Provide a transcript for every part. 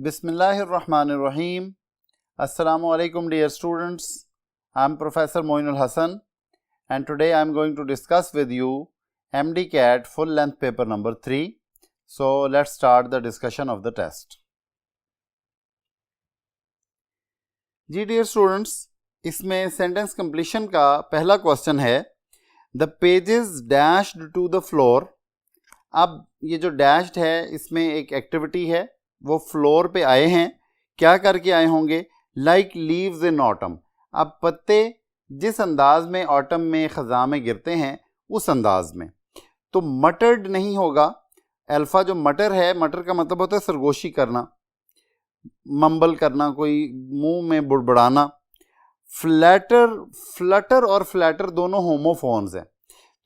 Bismillahirrahmanirrahim. Assalamu alaikum dear students. I am Professor Moinul Hassan and today I am going to discuss with you MD-CAT full length paper number 3. So let's start the discussion of the test. जी dear students, इसमें sentence completion का पहला question है the pages dashed to the floor. अब ये जो dashed है इसमें एक एक्टिविटी है, वो फ्लोर पे आए हैं, क्या करके आए होंगे? Like leaves in autumn. अब पत्ते जिस अंदाज में ऑटम में ख़ज़ां में गिरते हैं उस अंदाज में, तो मटर्ड नहीं होगा। अल्फ़ा जो मटर है, मटर का मतलब होता है सरगोशी करना, मम्बल करना, कोई मुंह में बुड़बुड़ाना। फ्लटर और फ्लैटर दोनों होमोफोन्स हैं,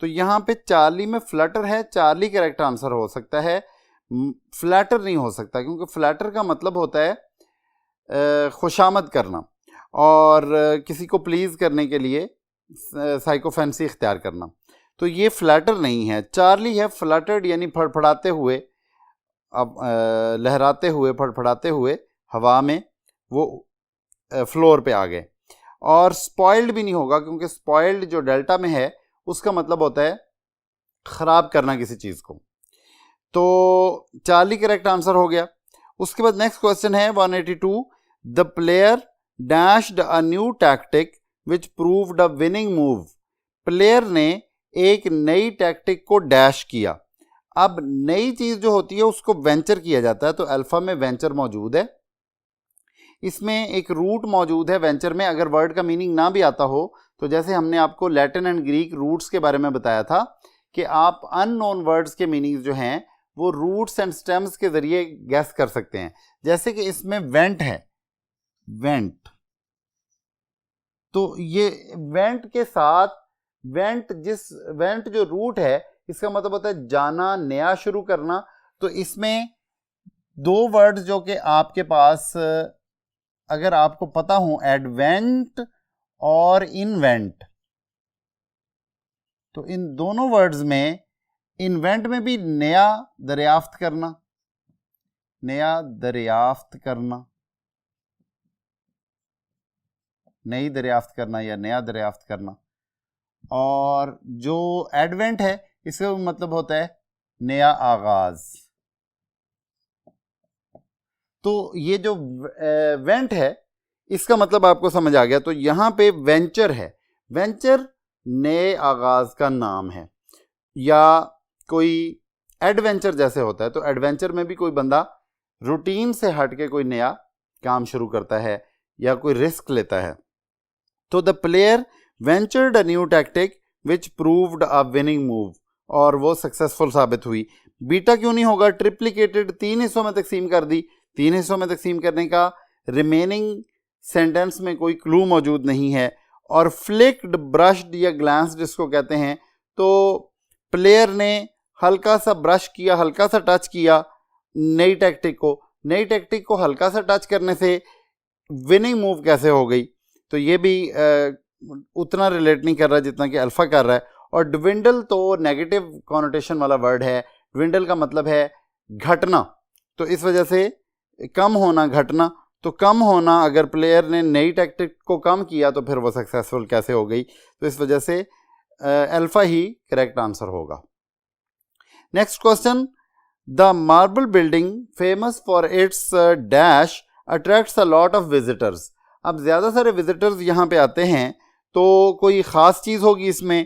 तो यहाँ पे चार्ली में फ्लटर है, चार्ली करेक्ट आंसर हो सकता है, फ्लैटर नहीं हो सकता, क्योंकि फ्लैटर का मतलब होता है खुशामद करना और किसी को प्लीज़ करने के लिए साइकोफेंसी इख्तियार करना। तो ये फ्लैटर नहीं है, चार्ली है। फ्लटर्ड यानी फड़फड़ाते हुए, अब लहराते हुए, फड़फड़ाते हुए हवा में वो फ्लोर पे आ गए। और स्पॉइल्ड भी नहीं होगा, क्योंकि स्पॉइल्ड जो डेल्टा में है उसका मतलब होता है ख़राब करना किसी चीज़ को। तो चार्ली करेक्ट आंसर हो गया। उसके बाद नेक्स्ट क्वेश्चन है 182, the player dashed a new tactic which proved a winning move. Player ने एक नई टैक्टिक को डैश किया। अब नई चीज़ जो होती है उसको वेंचर किया जाता है, तो अल्फ़ा में वेंचर मौजूद है। इसमें एक रूट मौजूद है वेंचर में। अगर वर्ड का मीनिंग ना भी आता हो, तो जैसे हमने आपको लैटिन एंड ग्रीक रूट्स के बारे में बताया था कि आप अननोन वर्ड्स के मीनिंग्स जो हैं वो रूट्स एंड स्टेम्स के जरिए गैस कर सकते हैं। जैसे कि इसमें वेंट है, वेंट, तो ये वेंट के साथ वेंट जो रूट है इसका मतलब होता है जाना, नया शुरू करना। तो इसमें दो वर्ड्स जो कि आपके पास अगर आपको पता हो, एडवेंट और इनवेंट, तो इन दोनों वर्ड्स में इन्वेंट में भी नया दरियाफ्त करना, नया दरियाफ्त करना, नई दरियाफ्त करना या नया दरियाफ्त करना। और जो एडवेंट है इसका मतलब होता है नया आगाज। तो ये जो वेंट है इसका मतलब आपको समझ आ गया। तो यहां पे वेंचर है, वेंचर नए आगाज का नाम है। या कोई एडवेंचर जैसे होता है, तो एडवेंचर में भी कोई बंदा रूटीन से हट के कोई नया काम शुरू करता है या कोई रिस्क लेता है। तो the player ventured a new tactic which proved a winning move, और वो सक्सेसफुल साबित हुई। बीटा क्यों नहीं होगा? ट्रिप्लिकेटेड, 3 हिस्सों में तकसीम कर दी। 3 हिस्सों में तकसीम करने का रिमेनिंग सेंटेंस में कोई क्लू मौजूद नहीं है। और फ्लिक्ड, ब्रश्ड या ग्लांस्ड जिसको कहते हैं, तो प्लेयर ने हल्का सा ब्रश किया, हल्का सा टच किया नई टैक्टिक को। नई टैक्टिक को हल्का सा टच करने से विनिंग मूव कैसे हो गई? तो ये भी उतना रिलेट नहीं कर रहा जितना कि अल्फ़ा कर रहा है। और डिविंडल तो नेगेटिव कॉनोटेशन वाला वर्ड है। डिविंडल का मतलब है घटना, तो इस वजह से कम होना, घटना। तो कम होना, अगर प्लेयर ने नई टैक्टिक को कम किया तो फिर वो सक्सेसफुल कैसे हो गई? तो इस वजह से अल्फ़ा ही करेक्ट आंसर होगा। Next question, the marble building famous for its dash attracts a lot of visitors. अब ज़्यादा सारे विजिटर्स यहाँ पे आते हैं, तो कोई ख़ास चीज़ होगी इसमें।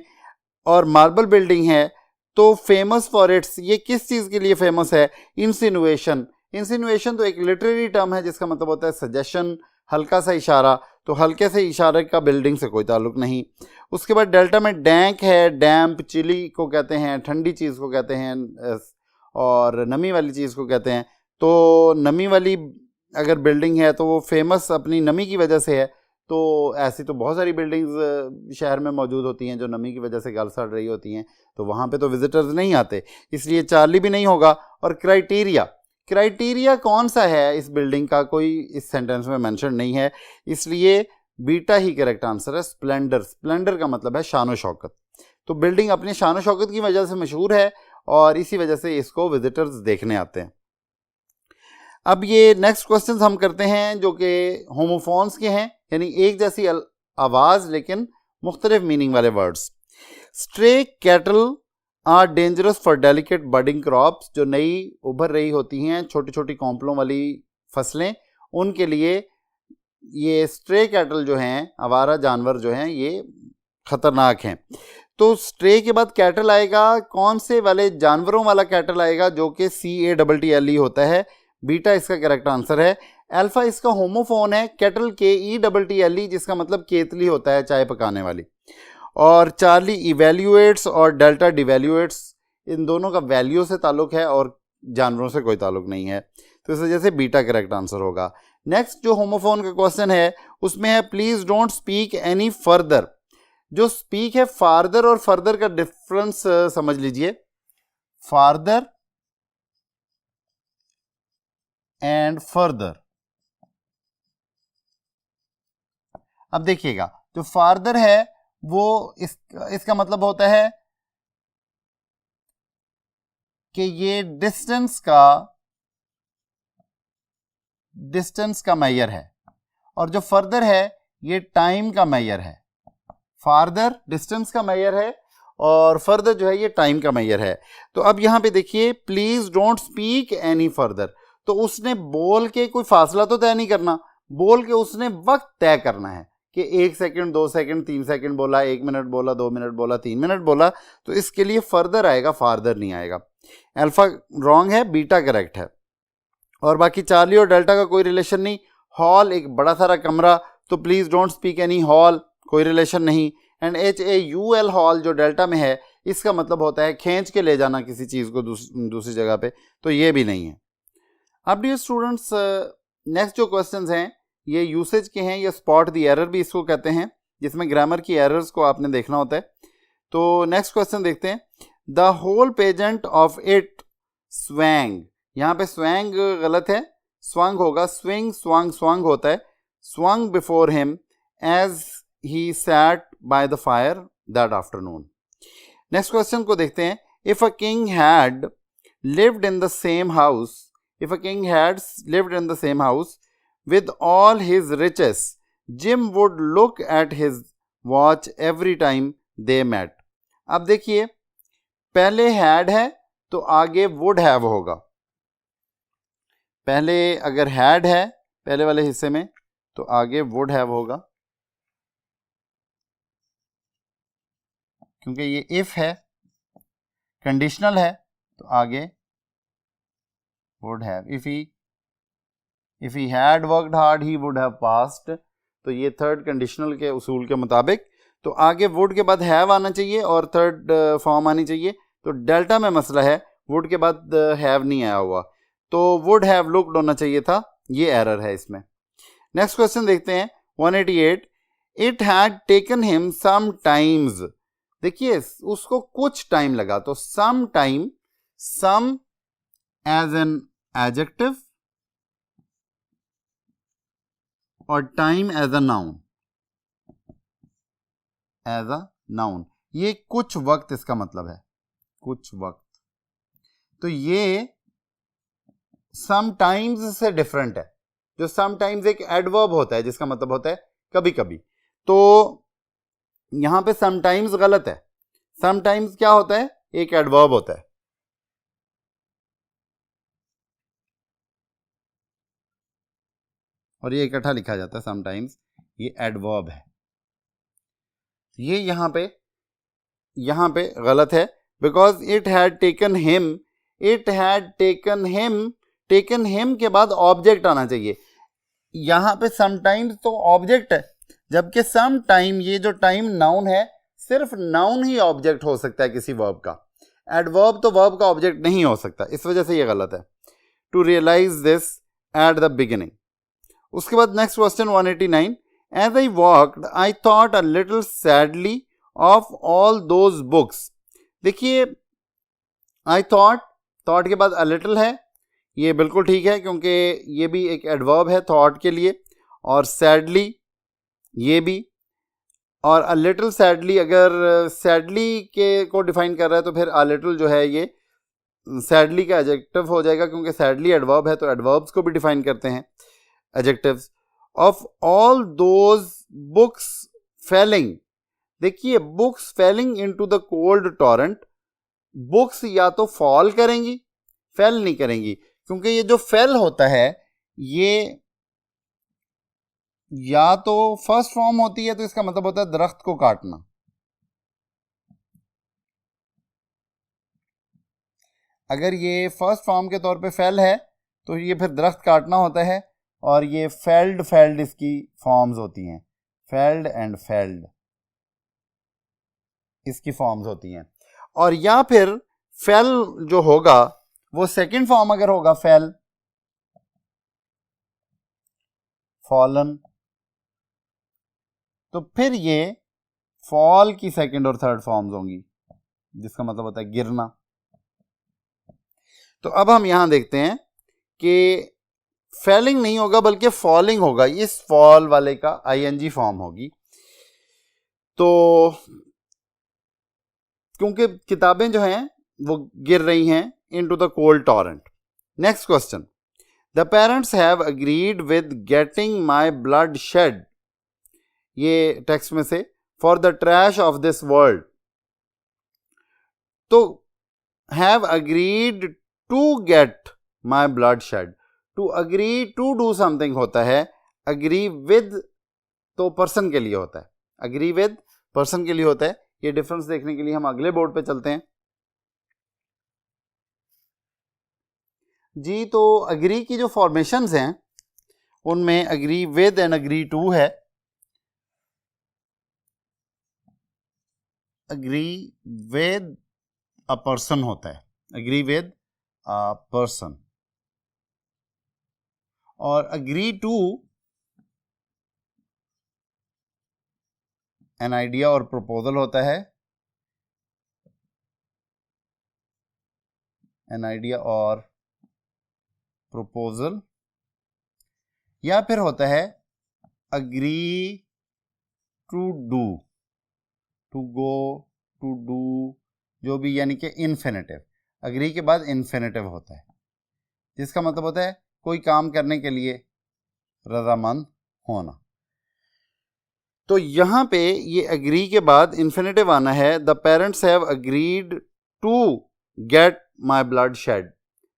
और मार्बल बिल्डिंग है तो फेमस फॉर इट्स, ये किस चीज़ के लिए फेमस है? इंसिनुएशन। इंसिनुएशन तो एक लिटरेरी टर्म है जिसका मतलब होता है सजेशन, हल्का सा इशारा। तो हल्के से इशारे का बिल्डिंग से कोई ताल्लुक नहीं। उसके बाद डेल्टा में डैंक है, डैम्प, चिली को कहते हैं, ठंडी चीज़ को कहते हैं, और नमी वाली चीज़ को कहते हैं। तो नमी वाली अगर बिल्डिंग है तो वो फेमस अपनी नमी की वजह से है। तो ऐसी तो बहुत सारी बिल्डिंग्स शहर में मौजूद होती हैं जो नमी की वजह से गल सड़ रही होती हैं, तो वहाँ पे तो विजिटर्स नहीं आते, इसलिए चार्ली भी नहीं होगा। और क्राइटेरिया कौन सा है इस बिल्डिंग का, कोई इस सेंटेंस में मेंशन नहीं है, इसलिए बीटा ही करेक्ट आंसर है। स्प्लेंडर, स्प्लेंडर का मतलब है शान शौकत। तो बिल्डिंग अपनी शान शौकत की वजह से मशहूर है और इसी वजह से इसको विजिटर्स देखने आते हैं। अब ये नेक्स्ट क्वेश्चन हम करते हैं जो कि होमोफोन्स के हैं, यानी एक जैसी आवाज लेकिन मुख्तलिफ मीनिंग वाले words. Stray cattle are dangerous for delicate budding crops, जो नई उभर रही होती हैं छोटी छोटी कॉम्पलों वाली फसलें, उनके लिए ये स्ट्रे कैटल जो हैं, आवारा जानवर जो हैं, ये खतरनाक हैं। तो स्ट्रे के बाद कैटल आएगा, कौन से वाले जानवरों वाला कैटल आएगा, जो कि CATTLE होता है। बीटा इसका करेक्ट आंसर है। अल्फा इसका होमोफोन है, कैटल KETTLE, जिसका मतलब केतली होता है, चाय पकाने वाली। और चार्ली इवेल्युएट्स और डेल्टा डिवेल्युएट्स, इन दोनों का वैल्यू से ताल्लुक है और जानवरों से कोई ताल्लुक नहीं है, तो इस वजह से बीटा करेक्ट आंसर होगा। नेक्स्ट जो होमोफोन का क्वेश्चन है उसमें है please don't speak any further. जो स्पीक है, फार्दर और फर्दर का डिफरेंस समझ लीजिए। Farther and further. अब देखिएगा, जो फार्दर है वो इसका मतलब होता है कि ये डिस्टेंस का मेजर है, और जो फर्दर है ये टाइम का मेजर है। फार्दर डिस्टेंस का मेजर है और फर्दर जो है ये टाइम का मेजर है। तो अब यहां पे देखिए, please don't speak any further, तो उसने बोल के कोई फासला तो तय नहीं करना, बोल के उसने वक्त तय करना है कि 1 सेकंड, 2 सेकंड, 3 सेकंड बोला, 1 मिनट बोला, 2 मिनट बोला, 3 मिनट बोला, तो इसके लिए फर्दर आएगा, फार्दर नहीं आएगा। अल्फा रॉन्ग है, बीटा करेक्ट है। और बाकी चार्ली और डेल्टा का कोई रिलेशन नहीं। हॉल एक बड़ा सारा कमरा, तो please don't speak any hall, कोई रिलेशन नहीं। एंड HAUL हॉल जो डेल्टा में है, इसका मतलब होता है खींच के ले जाना किसी चीज को दूसरी जगह पे, तो ये भी नहीं है। अब डियर स्टूडेंट्स, नेक्स्ट जो क्वेश्चंस हैं ये यूसेज के हैं, या स्पॉट द एरर भी इसको कहते हैं, जिसमें ग्रामर की एरर्स को आपने देखना होता है। तो नेक्स्ट क्वेश्चन देखते हैं। The whole pageant of it swang, यहाँ पे स्वैंग गलत है, स्वंग होगा, स्विंग स्वांग स्वांग होता है। Swung before him as he sat by the fire that afternoon. Next question को देखते हैं। If a king had lived in the same house, if a king had lived in the same house with all his riches, Jim would look at his watch every time they met. अब देखिए, पहले had है तो आगे would have होगा। पहले अगर had है पहले वाले हिस्से में, तो आगे would have होगा, क्योंकि ये if है, कंडीशनल है, तो आगे would have। if he had worked hard he would have passed, तो ये थर्ड कंडीशनल के उसूल के मुताबिक, तो आगे would के बाद have आना चाहिए और थर्ड फॉर्म आनी चाहिए। तो डेल्टा में मसला है, would के बाद have नहीं आया हुआ, तो would have looked होना चाहिए था, ये एरर है इसमें। नेक्स्ट क्वेश्चन देखते हैं 188। it had taken him some times, देखिए उसको कुछ टाइम लगा, तो some time, some as an adjective और time as a noun, as a noun, ये कुछ वक्त इसका मतलब है, कुछ वक्त। तो ये sometimes से डिफरेंट है। जो sometimes एक एडवर्ब होता है जिसका मतलब होता है कभी कभी, तो यहां पे sometimes गलत है। sometimes क्या होता है, एक एडवर्ब होता है। और ये इकट्ठा लिखा जाता है समटाइम्स, ये एडवर्ब है। ये यहां पे गलत है, because it had taken him, it had taken him के बाद ऑब्जेक्ट आना चाहिए। यहां पे समटाइम्स तो ऑब्जेक्ट है, जबकि सम टाइम, ये जो टाइम नाउन है, सिर्फ नाउन ही ऑब्जेक्ट हो सकता है किसी वर्ब का, एडवर्ब तो वर्ब का ऑब्जेक्ट नहीं हो सकता, इस वजह से ये गलत है। To realise this at the beginning. उसके बाद next question 189। As I walked I thought a little sadly of all those books. देखिए, आई थॉट के बाद अ लिटिल है, ये बिल्कुल ठीक है, क्योंकि ये भी एक एडवर्ब है थॉट के लिए, और सैडली ये भी, और अ लिटिल सैडली, अगर सैडली के को डिफाइन कर रहा है तो फिर अ लिटिल जो है ये सैडली का एडजेक्टिव हो जाएगा, क्योंकि सैडली एडवर्ब है तो एडवर्ब्स को भी डिफाइन करते हैं adjectives. Of all those books falling, देखिए books falling into the cold torrent, books या तो फॉल करेंगी, फेल नहीं करेंगी, क्योंकि ये जो फेल होता है ये या तो फर्स्ट फॉर्म होती है, तो इसका मतलब होता है दरख्त को काटना। अगर ये फर्स्ट फॉर्म के तौर पे फेल है तो ये फिर दरख्त काटना होता है, और ये फेल्ड इसकी फॉर्म्स होती हैं, फेल्ड एंड फेल्ड इसकी फॉर्म्स होती हैं। और या फिर फेल जो होगा वो सेकंड फॉर्म अगर होगा फेल, फॉलन, तो फिर ये फॉल की सेकंड और थर्ड फॉर्म्स होंगी, जिसका मतलब होता है गिरना। तो अब हम यहां देखते हैं कि फेलिंग नहीं होगा बल्कि फॉलिंग होगा, इस फॉल वाले का आईएनजी फॉर्म होगी। तो क्योंकि किताबें जो हैं वो गिर रही हैं into the cold torrent. Next question, the parents have agreed with getting my blood shed, ये टेक्स्ट में से, for the trash of this world. तो have agreed to get my blood shed, to agree to do something होता है, agree with तो person के लिए होता है, अग्री विद पर्सन के लिए होता है। ये डिफरेंस देखने के लिए हम अगले बोर्ड पे चलते हैं जी। तो अग्री की जो फॉर्मेशंस हैं उनमें agree with and agree to है। अग्री विद अ पर्सन होता है, अग्री विद अ पर्सन, और अग्री टू एन आइडिया और प्रपोजल होता है, एन आइडिया और प्रपोजल, या फिर होता है agree to do, to go, to do, जो भी, यानी कि इन्फिनेटिव, अग्री के बाद इन्फिनेटिव होता है, जिसका मतलब होता है कोई काम करने के लिए रजामंद होना। तो यहां पे ये अग्री के बाद इन्फिनेटिव आना है, the parents have agreed to get my blood shed,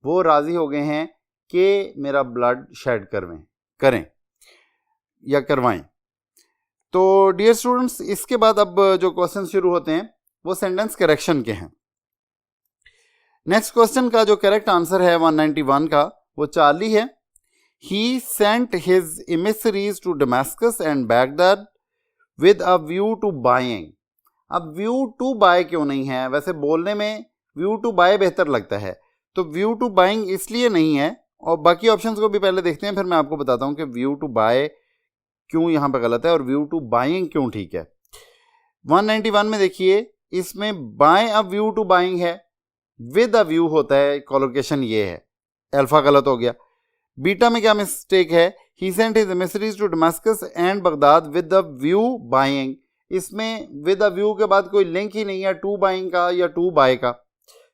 वो राजी हो गए हैं कि मेरा ब्लड शेड करें या करवाएं। तो डियर स्टूडेंट्स, इसके बाद अब जो क्वेश्चन शुरू होते हैं वो सेंटेंस करेक्शन के हैं। नेक्स्ट क्वेश्चन का जो करेक्ट आंसर है 191 का, वो चार्ली है। He sent his emissaries to Damascus and Baghdad with a view to buying. अब व्यू टू बाय क्यों नहीं है? वैसे बोलने में व्यू टू बाय बेहतर लगता है, तो व्यू टू बाइंग इसलिए नहीं है। और बाकी ऑप्शंस को भी पहले देखते हैं, फिर मैं आपको बताता हूं कि व्यू टू बाय क्यों यहां पे गलत है और व्यू टू बाइंग क्यों ठीक है। 191 में देखिए, इसमें by a view to buying है, विद अ व्यू होता है, कोलोकेशन ये है, अल्फा गलत हो गया। बीटा में क्या मिस्टेक है? He sent his emissaries to Damascus and Baghdad with the view buying, इसमें विद अ व्यू के बाद कोई लिंक ही नहीं है टू बाइंग का या टू बाय का,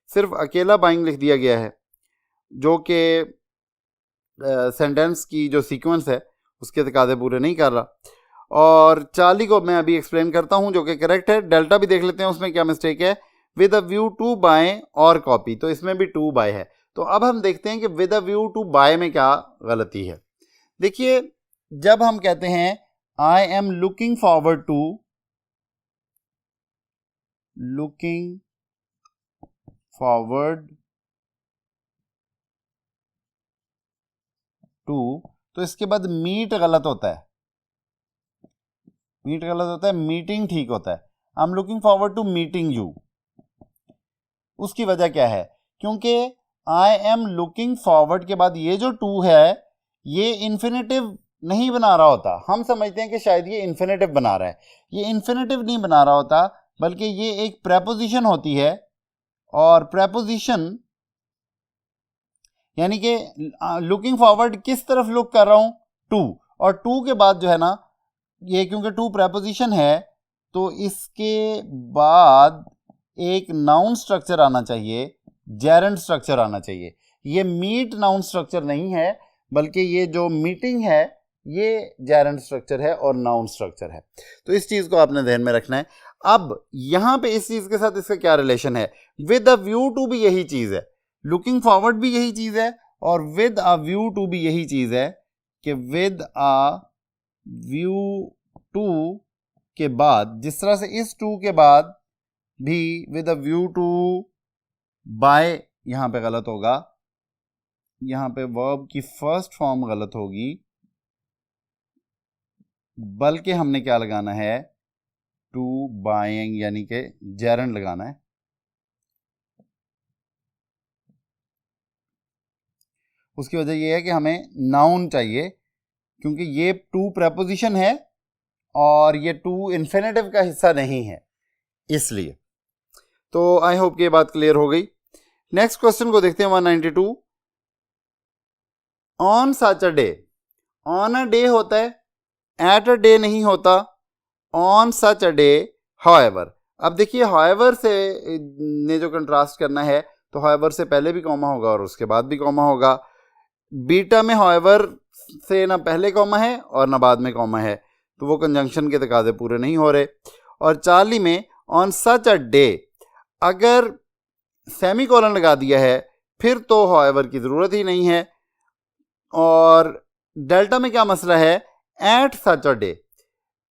सिर्फ अकेला बाइंग लिख दिया गया है, जो कि सेंटेंस की जो सीक्वेंस है उसके तकाजे पूरे नहीं कर रहा। और चार्ली को मैं अभी एक्सप्लेन करता हूं, जो कि करेक्ट है। डेल्टा भी देख लेते हैं उसमें क्या मिस्टेक है, with a view to buy और कॉपी, तो इसमें भी टू बाय है। तो अब हम देखते हैं कि with a view to buy में क्या गलती है। देखिए, जब हम कहते हैं I am looking forward to, तो इसके बाद मीट गलत होता है, मीटिंग ठीक होता है। I am looking forward to meeting you. उसकी वजह क्या है? क्योंकि आई एम लुकिंग फॉरवर्ड के बाद ये जो टू है ये इन्फिनेटिव नहीं बना रहा होता। हम समझते हैं कि शायद ये इन्फिनेटिव बना रहा है, ये इन्फिनेटिव नहीं बना रहा होता, बल्कि ये एक प्रेपोजिशन होती है। और प्रेपोजिशन यानी कि लुकिंग फॉरवर्ड किस तरफ लुक कर रहा हूं? टू। और टू के बाद जो है ना, ये क्योंकि टू प्रेपोजिशन है तो इसके बाद एक नाउन स्ट्रक्चर आना चाहिए, जेरेंड स्ट्रक्चर आना चाहिए। ये मीट नाउन स्ट्रक्चर नहीं है, बल्कि ये जो मीटिंग है ये जेरेंड स्ट्रक्चर है और नाउन स्ट्रक्चर है। तो इस चीज को आपने ध्यान में रखना है। अब यहां पे इस चीज के साथ इसका क्या रिलेशन है? विद अ व्यू टू भी यही चीज है, लुकिंग फॉरवर्ड भी यही चीज है, और विद अ व्यू टू भी यही चीज है कि विद अ व्यू टू के बाद, जिस तरह से इस टू के बाद भी with a view to buy यहां पे गलत होगा, यहां पे वर्ब की फर्स्ट फॉर्म गलत होगी, बल्कि हमने क्या लगाना है? टू बाइंग, यानी कि जेरेंड लगाना है। उसकी वजह यह है कि हमें नाउन चाहिए, क्योंकि ये टू प्रेपोजिशन है और ये टू इन्फिनेटिव का हिस्सा नहीं है, इसलिए। तो आई होप कि ये बात क्लियर हो गई। नेक्स्ट क्वेश्चन को देखते हैं, 192। On Saturday, on a day होता है, एट अ डे नहीं होता। On such a day however, अब देखिए हाउएवर से ने जो कंट्रास्ट करना है, तो हाउएवर से पहले भी कॉमा होगा और उसके बाद भी कॉमा होगा। बीटा में हाउएवर से ना पहले कॉमा है और ना बाद में कॉमा है, तो वो कंजंक्शन के तकाजे पूरे नहीं हो रहे। और चार्ली में ऑन सच अ डे, अगर सेमी कॉलन लगा दिया है फिर तो हाउएवर की जरूरत ही नहीं है। और डेल्टा में क्या मसला है? At such a day,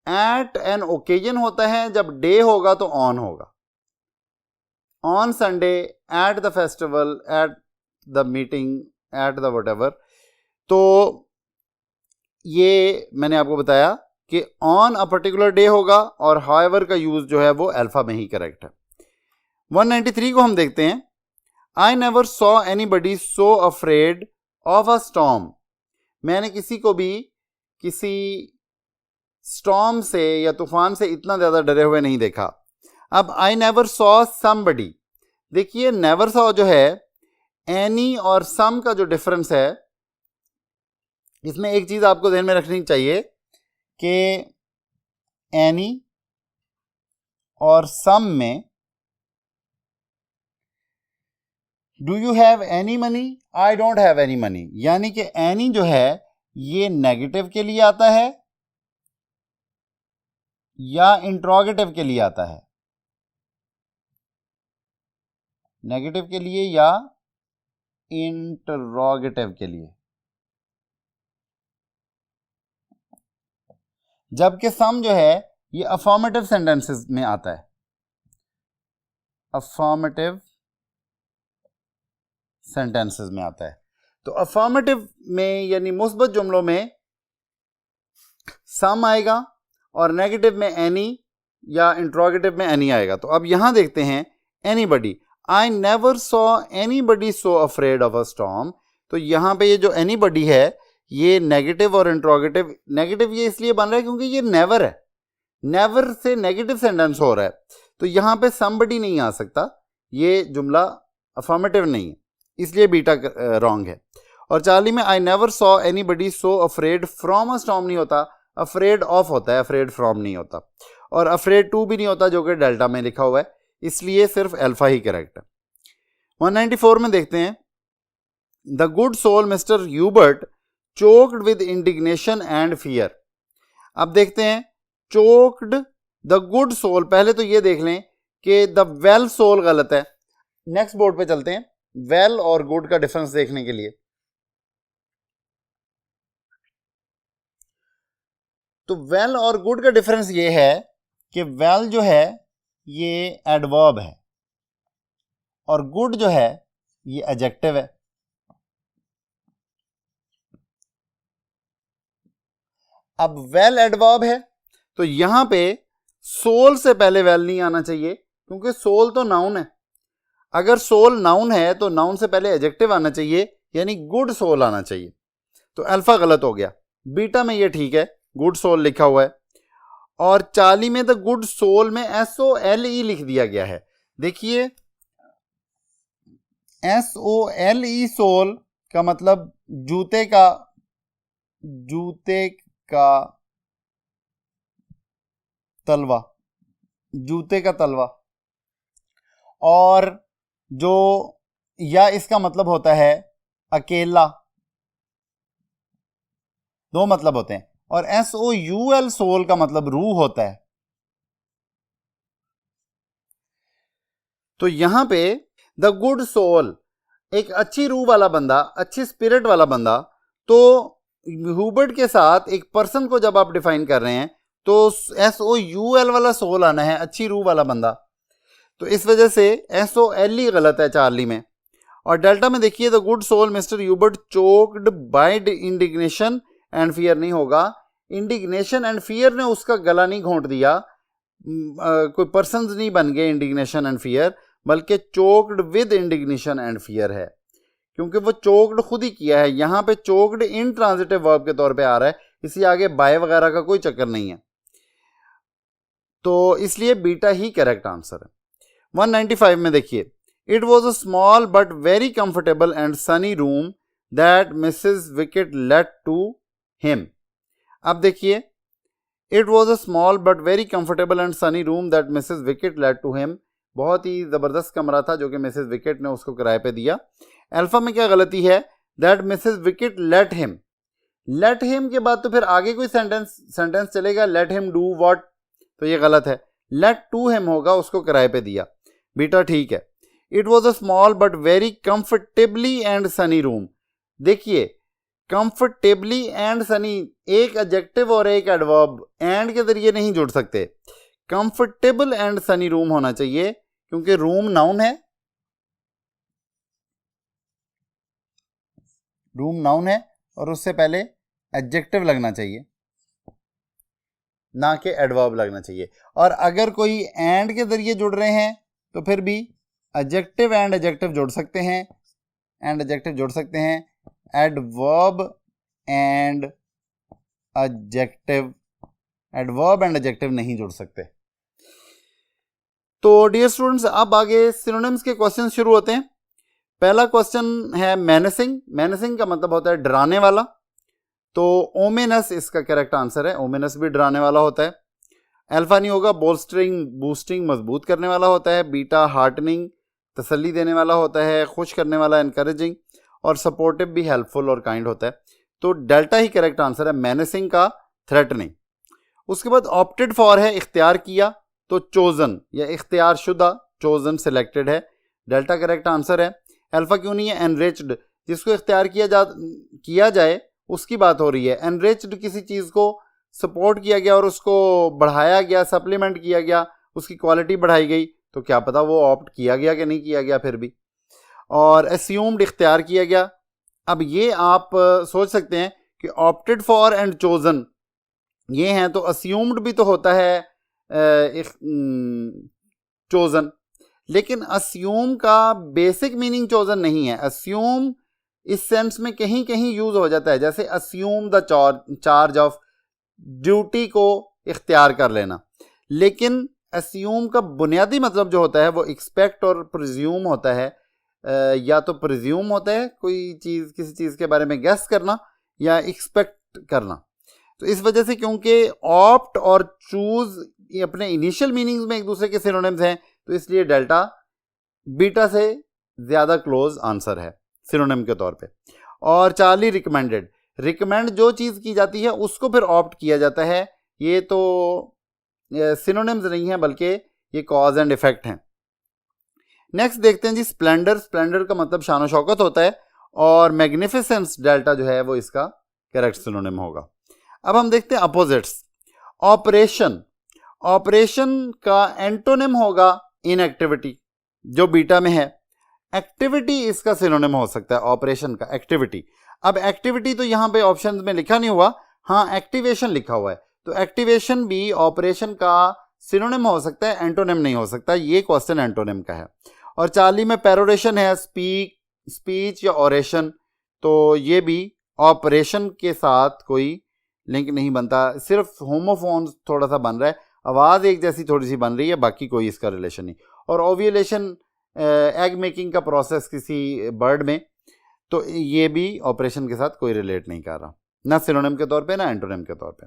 at an occasion होता है, जब डे होगा तो ऑन होगा। On Sunday, at the festival, at the meeting, at the what. तो ये मैंने आपको बताया कि ऑन अ पर्टिकुलर डे होगा, और हाउएवर का यूज जो है वो अल्फा में ही करेक्ट है। 193 को हम देखते हैं। I never saw anybody so afraid of a storm, मैंने किसी को भी किसी स्टॉर्म से या तूफान से इतना ज्यादा डरे हुए नहीं देखा। अब आई नेवर सॉ समबडी, देखिए नेवर सॉ जो है, एनी और सम का जो डिफरेंस है, इसमें एक चीज आपको ध्यान में रखनी चाहिए कि एनी और सम में do you have any money, I don't have any money, यानी कि एनी जो है ये नेगेटिव के लिए आता है या इंट्रोगेटिव के लिए आता है, नेगेटिव के लिए या इंटरोगेटिव के लिए, जबकि सम जो है ये अफर्मेटिव सेंटेंसेस में आता है, अफर्मेटिव सेंटेंसेस में आता है। तो अफर्मेटिव में यानी मुस्बत जुमलों में सम आएगा और नेगेटिव में एनी या इंट्रोगेटिव में एनी आएगा। तो अब यहां देखते हैं anybody, I never saw anybody so afraid of a storm, तो यहां पे ये जो एनीबडी है ये नेगेटिव और इंट्रोगेटिव, नेगेटिव ये इसलिए बन रहा है क्योंकि ये नेवर है, नेवर से नेगेटिव सेंटेंस हो रहा है, तो यहां पे समबडी नहीं आ सकता, ये जुमला अफर्मेटिव नहीं है, इसलिए बीटा रॉन्ग है। और चार्ली में I never saw anybody so afraid from a storm नहीं होता, अफ्रेड ऑफ होता है, अफ्रेड फ्रॉम नहीं होता, और अफ्रेड टू भी नहीं होता जो कि डेल्टा में लिखा हुआ है, इसलिए सिर्फ अल्फा ही करेक्ट है। 194 में देखते हैं, the good soul Mr Hubert choked with indignation and fear. अब देखते हैं चोक्ड द गुड सोल, पहले तो ये देख लें कि द वेल सोल गलत है। नेक्स्ट बोर्ड पे चलते हैं वेल और गुड का डिफरेंस देखने के लिए। तो वेल और गुड का डिफरेंस ये है कि वेल जो है ये एडवर्ब है और गुड जो है ये एडजेक्टिव है। अब वेल एडवर्ब है तो यहां पे सोल से पहले वेल नहीं आना चाहिए, क्योंकि सोल तो नाउन है। अगर सोल नाउन है तो नाउन से पहले एडजेक्टिव आना चाहिए, यानी गुड सोल आना चाहिए। तो अल्फा गलत हो गया, बीटा में ये ठीक है, गुड सोल लिखा हुआ है। और चार्ली में द गुड सोल में SOLE लिख दिया गया है। देखिए SOLE सोल का मतलब जूते का तलवा, जूते का तलवा। और जो या इसका मतलब होता है अकेला, दो मतलब होते हैं। और SOUL सोल का मतलब रूह होता है। तो यहां पे द गुड सोल, एक अच्छी रूह वाला बंदा, अच्छी स्पिरिट वाला बंदा, तो ह्यूबर्ट के साथ एक पर्सन को जब आप डिफाइन कर रहे हैं तो SOUL वाला सोल आना है, अच्छी रूह वाला बंदा। तो इस वजह से SOLE गलत है चार्ली में। और डेल्टा में देखिए the good soul Mr Hubert choked by indignation and fear नहीं होगा। इंडिग्नेशन एंड फियर ने उसका गला नहीं घोंट दिया, कोई पर्सन नहीं बन गए इंडिग्नेशन एंड फियर, बल्कि choked with indignation and fear है, क्योंकि वो चोक्ड खुद ही किया है। यहां पे चोक्ड इनट्रांजिटिव वर्ब के तौर पे आ रहा है, इसी आगे बाय वगैरह का कोई चक्कर नहीं है, तो इसलिए बीटा ही करेक्ट आंसर है। 195 में देखिए it was a small but very comfortable and sunny room that Mrs Wicket let to him. अब देखिए it was a small but very comfortable and sunny room that Mrs Wicket let to him, बहुत ही जबरदस्त कमरा था जो कि Mrs wicket ने उसको किराए पे दिया। अल्फा में क्या गलती है, that Mrs Wicket let him, let him के बाद तो फिर आगे कोई सेंटेंस चलेगा, लेट हिम डू व्हाट, तो ये गलत है, लेट टू हिम होगा, उसको किराए पे दिया। बीटा ठीक है। It was a small but very comfortably and sunny room, देखिए कंफर्टेबली एंड सनी एक एडजेक्टिव और एक एडवर्ब एंड के जरिए नहीं जुड़ सकते, कंफर्टेबल एंड सनी रूम होना चाहिए, क्योंकि रूम नाउन है, रूम नाउन है और उससे पहले एडजेक्टिव लगना चाहिए, ना कि एडवर्ब लगना चाहिए। और अगर कोई एंड के जरिए जुड़ रहे हैं तो फिर भी एडजेक्टिव एंड एडजेक्टिव जोड़ सकते हैं, एंड एडजेक्टिव जोड़ सकते हैं, adverb and adjective, adverb and adjective नहीं जोड़ सकते। तो डियर स्टूडेंट्स अब आगे सिनोनिम्स के क्वेश्चन शुरू होते हैं। पहला क्वेश्चन है मेनेसिंग, मेनेसिंग का मतलब होता है डराने वाला, तो ओमेनस इसका करेक्ट आंसर है, ओमेनस भी डराने वाला होता है। अल्फा नहीं होगा, बोल्स्टरिंग बूस्टिंग मजबूत करने वाला होता है। बीटा हार्टनिंग तसल्ली देने वाला होता है, खुश करने वाला एनकरेजिंग, और सपोर्टिव भी हेल्पफुल और काइंड होता है। तो डेल्टा ही करेक्ट आंसर है, मेनेसिंग का थ्रेटनिंग। उसके बाद ऑप्टेड फॉर है इख्तियार किया, तो चोजन या इख्तियार शुदा, चोजन सिलेक्टेड है, डेल्टा करेक्ट आंसर है। अल्फा क्यों नहीं है, एनरिच्ड, जिसको इख्तियार किया जाए उसकी बात हो रही है। एनरिच्ड किसी चीज़ को सपोर्ट किया गया और उसको बढ़ाया गया, सप्लीमेंट किया गया, उसकी क्वालिटी बढ़ाई गई, तो क्या पता वो ऑप्ट किया गया कि नहीं किया गया फिर भी। और एस्यूम्ड इख्तियार किया गया। अब ये आप सोच सकते हैं कि ऑप्टेड फॉर एंड चोजन ये हैं, तो अस्यूम्ड भी तो होता है चोजन, लेकिन अस्यूम का बेसिक मीनिंग चोजन नहीं है। अस्यूम इस सेंस में कहीं कहीं यूज हो जाता है, जैसे assume the charge of, duty को इख्तियार कर लेना, लेकिन अस्यूम का बुनियादी मतलब जो होता है वो एक्सपेक्ट और प्रिज्यूम होता है। या तो प्रिज्यूम होता है कोई चीज़, किसी चीज़ के बारे में गेस करना, या एक्सपेक्ट करना। तो इस वजह से क्योंकि ऑप्ट और चूज ये अपने इनिशियल मीनिंग्स में एक दूसरे के सिनोनिम्स हैं, तो इसलिए डेल्टा बीटा से ज़्यादा क्लोज आंसर है सिनोनिम के तौर पे। और चार्ली रिकमेंडेड, रिकमेंड जो चीज़ की जाती है उसको फिर ऑप्ट किया जाता है, ये तो सिनोनिम्स नहीं है बल्कि ये कॉज एंड इफेक्ट हैं। नेक्स्ट देखते हैं जी स्प्लेंडर, स्प्लेंडर का मतलब शान शौकत होता है, और मैग्निफिसेंस डेल्टा जो है वो इसका करेक्ट सिनोनिम होगा। अब हम देखते हैं अपोजिट्स। ऑपरेशन, ऑपरेशन का एंटोनिम होगा इनएक्टिविटी, जो बीटा में है। एक्टिविटी इसका सिनोनिम हो सकता है ऑपरेशन का, एक्टिविटी। अब एक्टिविटी तो यहाँ पे ऑप्शन में लिखा नहीं हुआ, हाँ एक्टिवेशन लिखा हुआ है, तो एक्टिवेशन भी ऑपरेशन का सिनोनिम हो सकता है, एंटोनिम नहीं हो सकता। ये क्वेश्चन एंटोनिम का है। और चार्ली में पेरोरेशन है, स्पीच या ओरेशन, तो ये भी ऑपरेशन के साथ कोई लिंक नहीं बनता, सिर्फ होमोफोन थोड़ा सा बन रहा है, आवाज़ एक जैसी थोड़ी सी बन रही है, बाकी कोई इसका रिलेशन नहीं। और ओव्यूलेशन एग मेकिंग का प्रोसेस किसी बर्ड में, तो ये भी ऑपरेशन के साथ कोई रिलेट नहीं कर रहा, ना सिनोनिम के तौर पे ना एंटोनिम के तौर पे।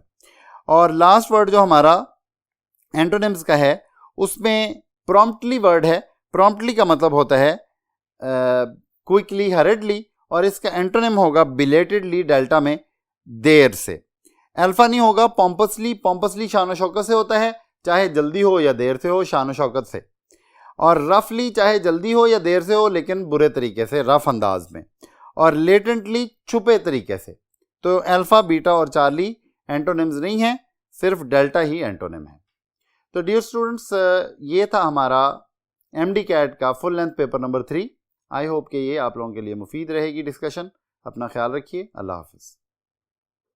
और लास्ट वर्ड जो हमारा एंटोनिम्स का है उसमें प्रॉम्प्टली वर्ड है। प्रॉम्प्टली का मतलब होता है क्विकली, हरिडली, और इसका एंटोनिम होगा बिलेटेडली, डेल्टा में देर से। अल्फा नहीं होगा पॉम्पसली, पॉम्पसली शान शौकत से होता है, चाहे जल्दी हो या देर से हो, शान शौकत से। और रफली, चाहे जल्दी हो या देर से हो लेकिन बुरे तरीके से, रफ अंदाज में। और लेटेंटली, छुपे तरीके से। तो अल्फा, बीटा और चार्ली एंटोनिम्स नहीं है, सिर्फ डेल्टा ही एंटोनिम है। तो डियर स्टूडेंट्स, ये था हमारा एमडी कैट का full length paper number 3। I hope कि ये आप लोगों के लिए मुफीद रहेगी डिस्कशन। अपना ख्याल रखिए। अल्लाह हाफिज़।